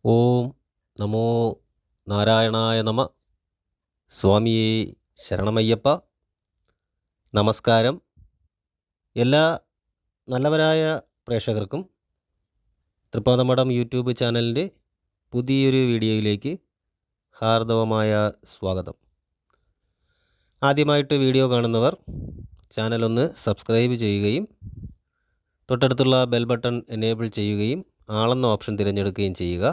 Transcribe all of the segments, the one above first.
ഓം നമോ നാരായണായ നമ. സ്വാമിയേ ശരണമയ്യപ്പ. നമസ്കാരം. എല്ലാ നല്ലവരായ പ്രേക്ഷകർക്കും തൃപ്പാദമഠം യൂട്യൂബ് ചാനലിൻ്റെ പുതിയൊരു വീഡിയോയിലേക്ക് ഹാർദവമായ സ്വാഗതം. ആദ്യമായിട്ട് വീഡിയോ കാണുന്നവർ ചാനലൊന്ന് സബ്സ്ക്രൈബ് ചെയ്യുകയും തൊട്ടടുത്തുള്ള ബെൽ ബട്ടൺ എനേബിൾ ചെയ്യുകയും ആളെന്ന ഓപ്ഷൻ തിരഞ്ഞെടുക്കുകയും ചെയ്യുക.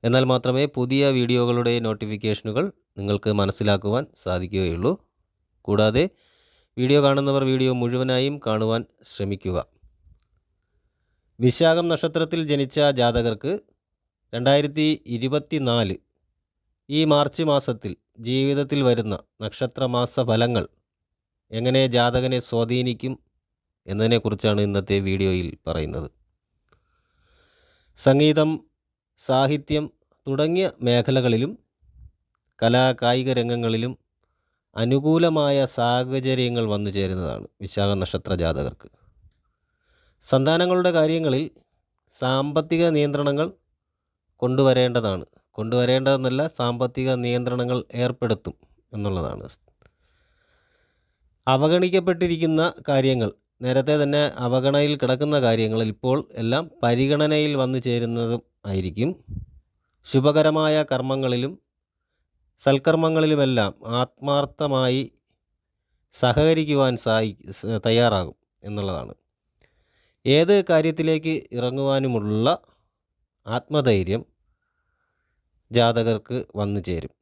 എന്നാൽ മാത്രമേ പുതിയ വീഡിയോകളുടെ നോട്ടിഫിക്കേഷനുകൾ നിങ്ങൾക്ക് മനസ്സിലാക്കുവാൻ സാധിക്കുകയുള്ളൂ. കൂടാതെ വീഡിയോ കാണുന്നവർ വീഡിയോ മുഴുവനായും കാണുവാൻ ശ്രമിക്കുക. വിശാഖം നക്ഷത്രത്തിൽ ജനിച്ച ജാതകർക്ക് 2024 ഈ മാർച്ച് മാസത്തിൽ ജീവിതത്തിൽ വരുന്ന നക്ഷത്രമാസ ഫലങ്ങൾ എങ്ങനെ ജാതകനെ സ്വാധീനിക്കും എന്നതിനെക്കുറിച്ചാണ് ഇന്നത്തെ വീഡിയോയിൽ പറയുന്നത്. സംഗീതം, സാഹിത്യം തുടങ്ങിയ മേഖലകളിലും കലാകായിക രംഗങ്ങളിലും അനുകൂലമായ സാഹചര്യങ്ങൾ വന്നു ചേരുന്നതാണ് വിശാഖ നക്ഷത്ര ജാതകർക്ക്. സന്താനങ്ങളുടെ കാര്യങ്ങളിൽ സാമ്പത്തിക നിയന്ത്രണങ്ങൾ കൊണ്ടുവരേണ്ടതെന്നല്ല, സാമ്പത്തിക നിയന്ത്രണങ്ങൾ ഏർപ്പെടുത്തും എന്നുള്ളതാണ്. അവഗണിക്കപ്പെട്ടിരിക്കുന്ന കാര്യങ്ങൾ, നേരത്തെ തന്നെ അവഗണനയിൽ കിടക്കുന്ന കാര്യങ്ങൾ ഇപ്പോൾ എല്ലാം പരിഗണനയിൽ വന്നു ചേരുന്നതും ആയിരിക്കും. ശുഭകരമായ കർമ്മങ്ങളിലും സൽക്കർമ്മങ്ങളിലുമെല്ലാം ആത്മാർത്ഥമായി സഹകരിക്കുവാൻ തയ്യാറാകും എന്നുള്ളതാണ്. ഏത് കാര്യത്തിലേക്ക് ഇറങ്ങുവാനുമുള്ള ആത്മധൈര്യം ജാതകർക്ക് വന്നു ചേരും.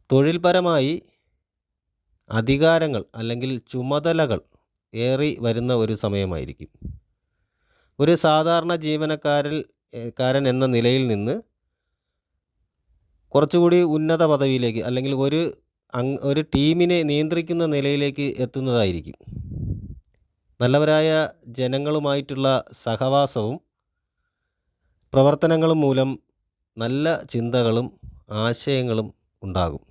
തൊഴിൽപരമായി അധികാരങ്ങൾ അല്ലെങ്കിൽ ചുമതലകൾ ഏറി വരുന്ന ഒരു സമയമായിരിക്കും. ഒരു സാധാരണ ജീവനക്കാരൻ എന്ന നിലയിൽ നിന്ന് കുറച്ചുകൂടി ഉന്നത പദവിയിലേക്ക് അല്ലെങ്കിൽ ഒരു ടീമിനെ നിയന്ത്രിക്കുന്ന നിലയിലേക്ക് എത്തുന്നതായിരിക്കും. നല്ലവരായ ജനങ്ങളുമായിട്ടുള്ള സഹവാസവും പ്രവർത്തനങ്ങളും മൂലം നല്ല ചിന്തകളും ആശയങ്ങളും ഉണ്ടാകും.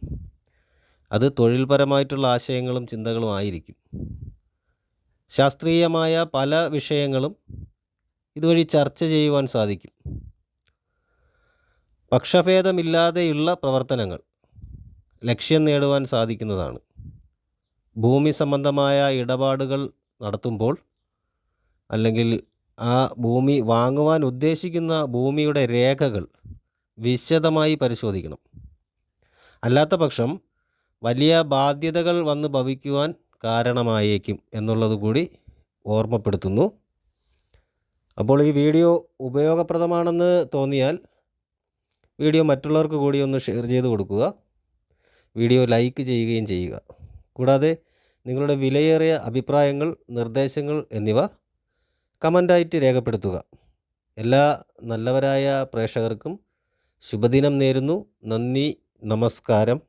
അത് തൊഴിൽപരമായിട്ടുള്ള ആശയങ്ങളും ചിന്തകളും ആയിരിക്കും. ശാസ്ത്രീയമായ പല വിഷയങ്ങളും ഇതുവഴി ചർച്ച ചെയ്യുവാൻ സാധിക്കും. പക്ഷഭേദമില്ലാതെയുള്ള പ്രവർത്തനങ്ങൾ ലക്ഷ്യം നേടുവാൻ സാധിക്കുന്നതാണ്. ഭൂമി സംബന്ധമായ ഇടപാടുകൾ നടത്തുമ്പോൾ അല്ലെങ്കിൽ ആ ഭൂമി വാങ്ങുവാൻ ഉദ്ദേശിക്കുന്ന ഭൂമിയുടെ രേഖകൾ വിശദമായി പരിശോധിക്കണം. അല്ലാത്ത പക്ഷം വലിയ ബാധ്യതകൾ വന്ന് ഭവിക്കുവാൻ കാരണമായേക്കും എന്നുള്ളത് കൂടി ഓർമ്മപ്പെടുത്തുന്നു. അപ്പോൾ ഈ വീഡിയോ ഉപയോഗപ്രദമാണെന്ന് തോന്നിയാൽ വീഡിയോ മറ്റുള്ളവർക്ക് കൂടി ഒന്ന് ഷെയർ ചെയ്ത് കൊടുക്കുക. വീഡിയോ ലൈക്ക് ചെയ്യുകയും ചെയ്യുക. കൂടാതെ നിങ്ങളുടെ വിലയേറിയ അഭിപ്രായങ്ങൾ, നിർദ്ദേശങ്ങൾ എന്നിവ കമൻ്റായിട്ട് രേഖപ്പെടുത്തുക. എല്ലാ നല്ലവരായ പ്രേക്ഷകർക്കും ശുഭദിനം നേരുന്നു. നന്ദി, നമസ്കാരം.